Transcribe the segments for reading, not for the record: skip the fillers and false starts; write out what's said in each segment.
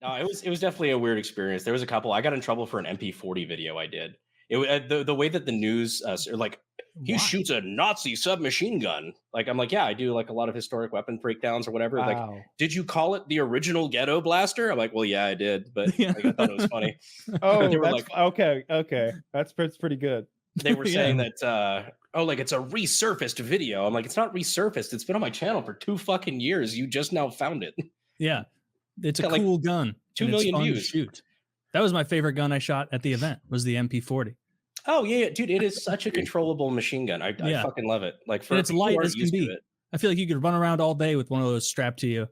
It was definitely a weird experience. There was a couple. I got in trouble for an MP40 video I did. The way that the news are like he Why? shoots a Nazi submachine gun. Like I'm like, yeah, I do like a lot of historic weapon breakdowns or whatever. Like, Wow. did you call it the original ghetto blaster? I'm like, well, yeah, I did, but like, I thought it was funny. Oh, They were that's like- okay. That's pretty good. They were Yeah. saying that like it's a resurfaced video. I'm like, it's not resurfaced. It's been on my channel for 2 fucking years. You just now found it. Yeah, it's a Got, like, cool gun. 2 and it's million fun to views. shoot. That was my favorite gun I shot at the event. Was the MP40. Oh yeah, dude, it is such a controllable machine gun. I Yeah. fucking love it. Like for And it's people who light aren't as can used to be. it. I feel like you could run around all day with one of those strapped to you.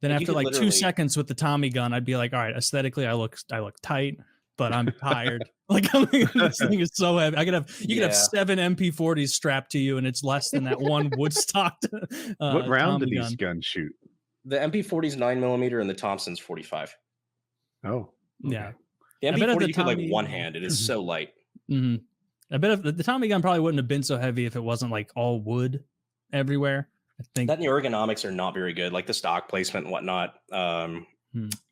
Then Like, you after could like 2 literally- seconds with the Tommy gun, I'd be like, all right, aesthetically, I look tight, but I'm tired. Like I mean, this thing is so heavy. You could have 7 MP40s strapped to you, and it's less than that one Woodstock. What round Tommy do these gun. guns shoot? The MP40's 9mm and the Thompson's 45. Oh, Yeah. The I bet if MP40 the you could like Tommy- one hand. It is so light. Mhm. I bet if the Tommy gun probably wouldn't have been so heavy if it wasn't like all wood everywhere. I think That and the ergonomics are not very good, like the stock placement and whatnot.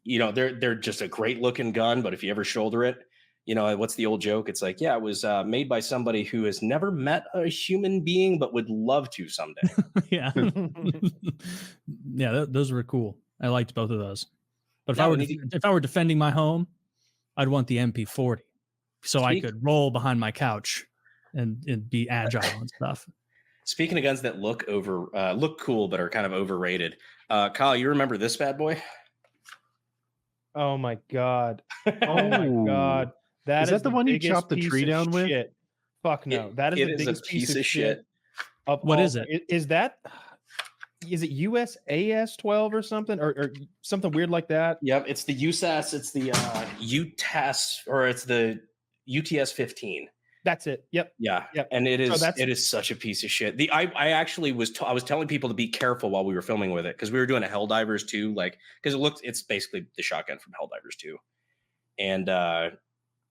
You know, they're just a great looking gun, but if you ever shoulder it, you know, what's the old joke? It's like, yeah, it was made by somebody who has never met a human being, but would love to someday. yeah. Yeah, those were cool. I liked both of those. But Yeah, if I were defending my home, I'd want the MP40 so I could roll behind my couch and be agile and stuff. Speaking of guns that look cool but are kind of overrated, Kyle, you remember this bad boy? Oh my god. Oh my god. Is that the one you biggest chopped the piece tree of down with? shit. Fuck no. That is It the is a biggest piece of shit. What is it? Is that is it USAS 12 or something or something weird like that? Yep, it's the USAS, it's the UTAS, or it's the UTS 15. That's it. Yep. Yeah, Yep. and it So is such a piece of shit. I actually I was telling people to be careful while we were filming with it because we were doing a Helldivers 2, like because it's basically the shotgun from Helldivers 2, and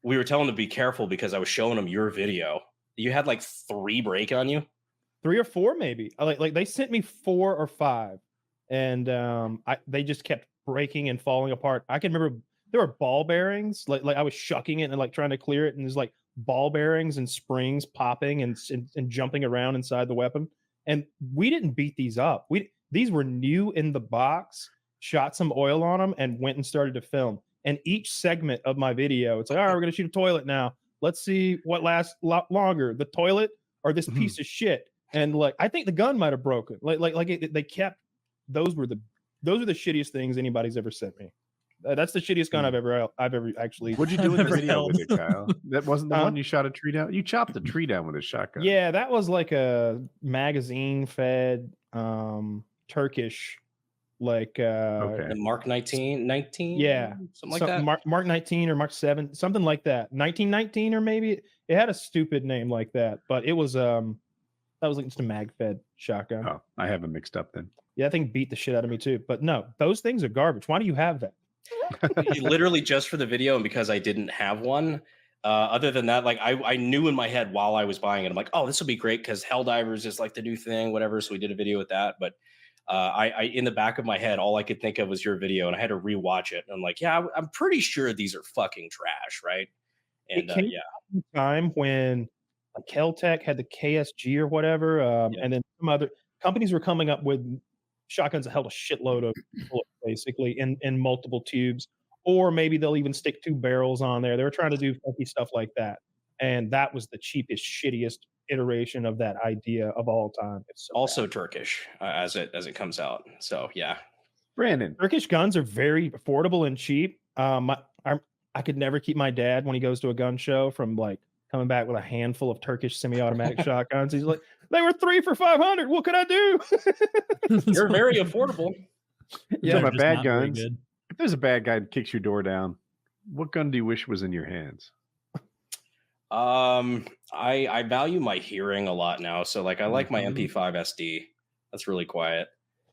we were telling them to be careful because I was showing them your video. You had like 3 break on you. 3 or 4 maybe. Like they sent me 4 or 5, and they just kept breaking and falling apart. I can remember there were ball bearings. Like I was shucking it and like trying to clear it, and there's like ball bearings and springs popping and jumping around inside the weapon. And we didn't beat these up. These were new in the box. Shot some oil on them and went and started to film. And each segment of my video, it's like, all right, we're gonna shoot a toilet now. Let's see what lasts longer, the toilet or this piece of shit. And like, I think the gun might have broken. They kept those are the shittiest things anybody's ever sent me. That's the shittiest gun I've ever actually. What'd you do in the Never video held. with it, Kyle? That wasn't the one you shot a tree down. You chopped the tree down with a shotgun. Yeah, that was like a magazine fed Turkish, like Okay. The Mark 19, yeah, something like that. Mark 19 or Mark 7, something like that. 1919 or maybe it had a stupid name like that, but it was that was like just a mag fed shotgun. Oh, I have it mixed up then. Yeah, that thing beat the shit out of me too. But no, those things are garbage. Why do you have that? Literally just for the video and because I didn't have one. Other than that, like I knew in my head while I was buying it, I'm like, oh, this will be great because Helldivers is like the new thing, whatever. So we did a video with that. But I in the back of my head, all I could think of was your video, and I had to rewatch it. And I'm like, yeah, I'm pretty sure these are fucking trash, right? And It came yeah, time when like Kel-Tec had the KSG or whatever, and then some other companies were coming up with shotguns that held a shitload of bullets, basically in multiple tubes, or maybe they'll even stick 2 barrels on there. They were trying to do funky stuff like that, and that was the cheapest, shittiest iteration of that idea of all time. It's so also Turkish as it comes out. So yeah, Brandon, Turkish guns are very affordable and cheap. I could never keep my dad when he goes to a gun show from like coming back with a handful of Turkish semi-automatic shotguns. He's like, they were 3 for $500. What could I do? you're very affordable. yeah, They're about just bad not very guns. good. If there's a bad guy that kicks your door down, what gun do you wish was in your hands? I value my hearing a lot now. So like I like my MP5 SD. That's really quiet.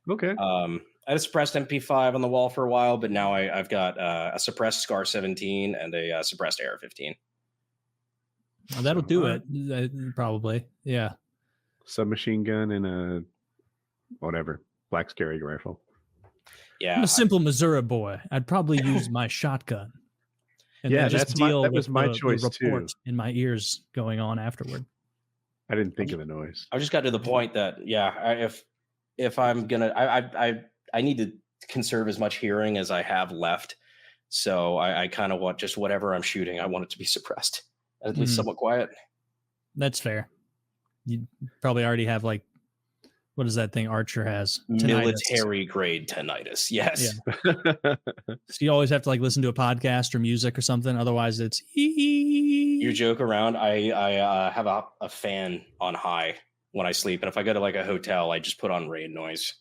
Okay. I had a suppressed MP5 on the wall for a while, but now I've got a suppressed Scar 17 and a suppressed AR 15. Well, that'll do it. Probably. Yeah. Submachine gun and a whatever black scary rifle. Yeah, I'm a simple Missouri boy. I'd probably use my shotgun. And Yeah, then just deal that with was my the choice report too. in my ears going on afterward. I didn't think of the noise. I just got to the point that if I'm gonna, I need to conserve as much hearing as I have left. So I kind of want just whatever I'm shooting, I want it to be suppressed, at least somewhat quiet. That's fair. You probably already have like, what is that thing Archer has? Military grade tinnitus. Yes. Yeah. So you always have to like listen to a podcast or music or something. Otherwise it's You joke around. I have a fan on high when I sleep. And if I go to like a hotel, I just put on rain noise.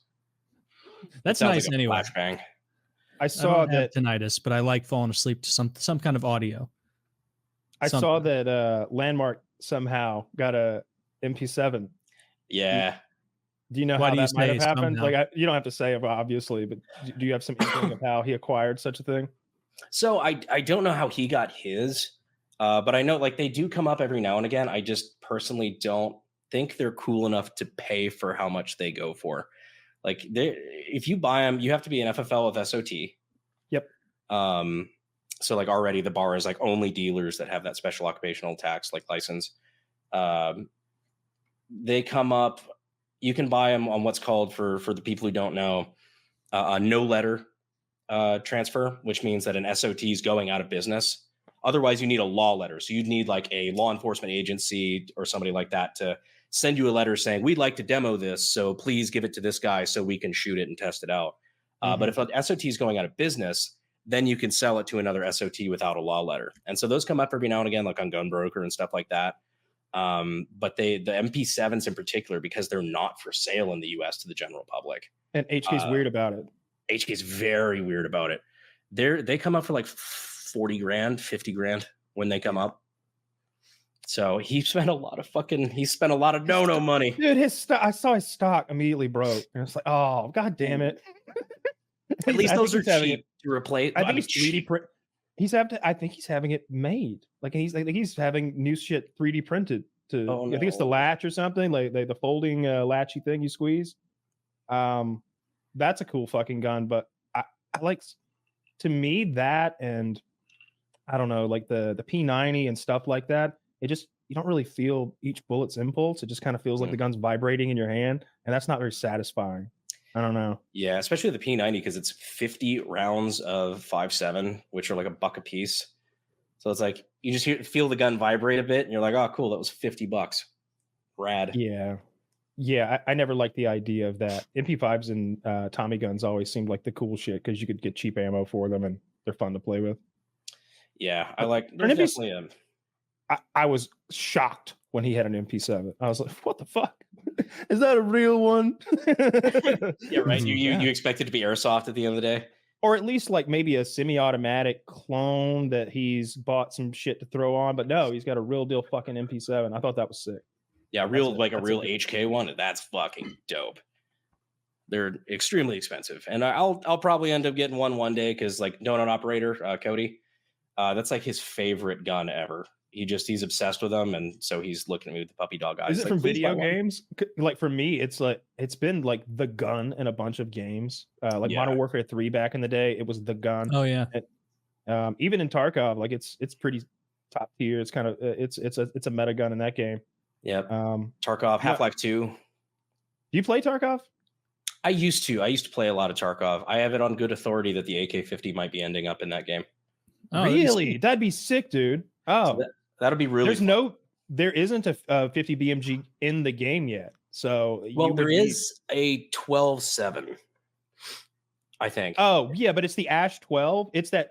That's nice like anyway. Flashbang. I saw that tinnitus, but I like falling asleep to some kind of audio. I saw that Landmark somehow got a MP7. Yeah. Do you know how that might have happened? Like, you don't have to say it, obviously, but do you have some inkling of how he acquired such a thing? So I don't know how he got his, but I know like they do come up every now and again. I just personally don't think they're cool enough to pay for how much they go for. Like, if you buy them, you have to be an FFL with SOT. Yep. So like already the bar is like only dealers that have that special occupational tax like license. They come up. You can buy them on what's called, for the people who don't know, a no letter transfer, which means that an SOT is going out of business. Otherwise, you need a law letter. So you'd need like a law enforcement agency or somebody like that to send you a letter saying, we'd like to demo this, so please give it to this guy so we can shoot it and test it out. But if an SOT is going out of business, then you can sell it to another SOT without a law letter. And so those come up every now and again, like on Gun Broker and stuff like that. But the MP7s in particular, because they're not for sale in the US to the general public. And HK's weird about it. HK's very weird about it. They come up for like 40 grand, 50 grand when they come up. So he spent a lot of no money. Dude, I saw his stock immediately broke. And it's like, oh, god damn it. At least those are cheap to replace. I think it's 3D print. I think he's having it made. Like he's having new shit 3D printed to. Oh, no. I think it's the latch or something, like the folding latchy thing you squeeze. That's a cool fucking gun, but I like, to me, that, and I don't know, like the P90 and stuff like that. It just, you don't really feel each bullet's impulse. It just kind of feels like the gun's vibrating in your hand, and that's not very satisfying. I don't know. Yeah, especially the P90, because it's 50 rounds of 5.7, which are like $1 a piece. So it's like you just feel the gun vibrate a bit, and you're like, oh, cool, that was $50. Rad. Yeah. I never liked the idea of that. MP5s and Tommy guns always seemed like the cool shit because you could get cheap ammo for them, and they're fun to play with. Yeah, I like. There's definitely a. I was shocked when he had an MP7. I was like, what the fuck? Is that a real one? Yeah, right. You expect it to be airsoft at the end of the day? Or at least like maybe a semi-automatic clone that he's bought some shit to throw on. But no, he's got a real deal fucking MP7. I thought that was sick. Yeah, a real HK one. That's fucking dope. They're extremely expensive. And I'll probably end up getting one day because like Donut Operator, Cody, that's like his favorite gun ever. He's obsessed with them, and so he's looking at me with the puppy dog eyes. Is it from video games? Like for me, it's been like the gun in a bunch of games. Like Modern Warfare 3 back in the day, it was the gun. Oh yeah. Even in Tarkov, like it's pretty top tier. It's kind of it's a meta gun in that game. Yep. Tarkov, Half-Life 2. Do you play Tarkov? I used to play a lot of Tarkov. I have it on good authority that the AK-50 might be ending up in that game. Oh, really? That'd be sick, dude. Oh. So that'll be really fun. There isn't a 50 BMG in the game yet. So there is a 12.7, I think. Oh yeah, but it's the Ash 12. It's that.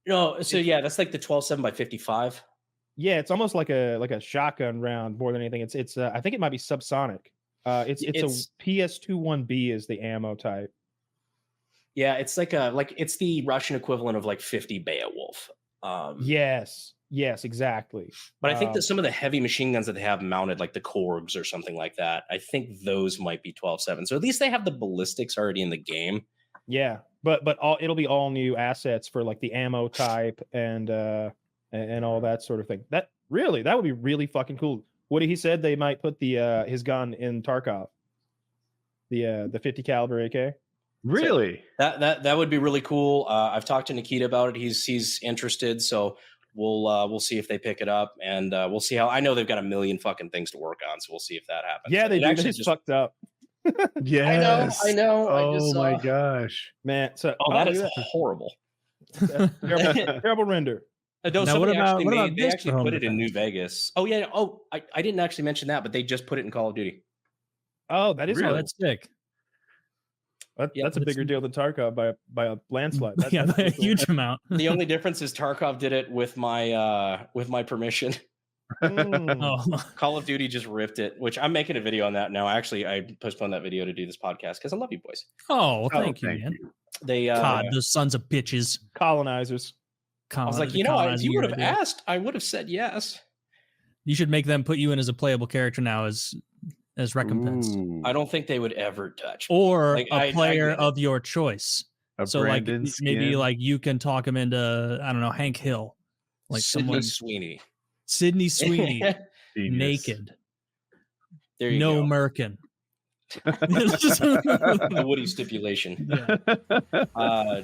No, so yeah, that's like the 12.7 by 55. Yeah, it's almost like a shotgun round more than anything. It's I think it might be subsonic. It's a PS21B is the ammo type. Yeah, it's like it's the Russian equivalent of like 50 Beowulf. Yes, exactly. But I think that some of the heavy machine guns that they have mounted, like the Korgs or something like that, I think those might be 12.7. So at least they have the ballistics already in the game. Yeah, but it'll be all new assets for like the ammo type and all that sort of thing. That would be really fucking cool. Woody, he said they might put his gun in Tarkov, the 50 caliber AK. Really? That would be really cool. I've talked to Nikita about it. He's interested, so we'll see if they pick it up, and we'll see how. I know they've got a million fucking things to work on, so we'll see if that happens. Yeah, they It do. actually They just fucked up. Yes. I know. I Oh just my saw. gosh. Man, so That is look at horrible. that. Terrible render. No, Now, somebody actually what about they this actually for home put it in New defense? Vegas. Oh yeah. Oh, I didn't actually mention that, but they just put it in Call of Duty. Oh, that is Really? Oh, cool. that's sick. Yeah, That's a bigger deal than Tarkov by a landslide. That's Yeah, by a pretty cool. huge amount. The only difference is Tarkov did it with my permission. Mm. Oh, Call of Duty just ripped it, which I'm making a video on that now. Actually, I postponed that video to do this podcast because I love you boys. well, Oh, thank you, man. They God, those sons of bitches. Colonizers. I was like, if you would have asked, I would have said yes. You should make them put you in as a playable character now as recompense, Ooh, I don't think they would ever touch. or Like, a I player get it. of your choice. a So like Brandon maybe skin. like you can talk him into, I don't know, Hank Hill, like Sydney someone Sweeney. Sydney Sweeney Genius. naked, There you no go. merkin. The Woody stipulation. Yeah.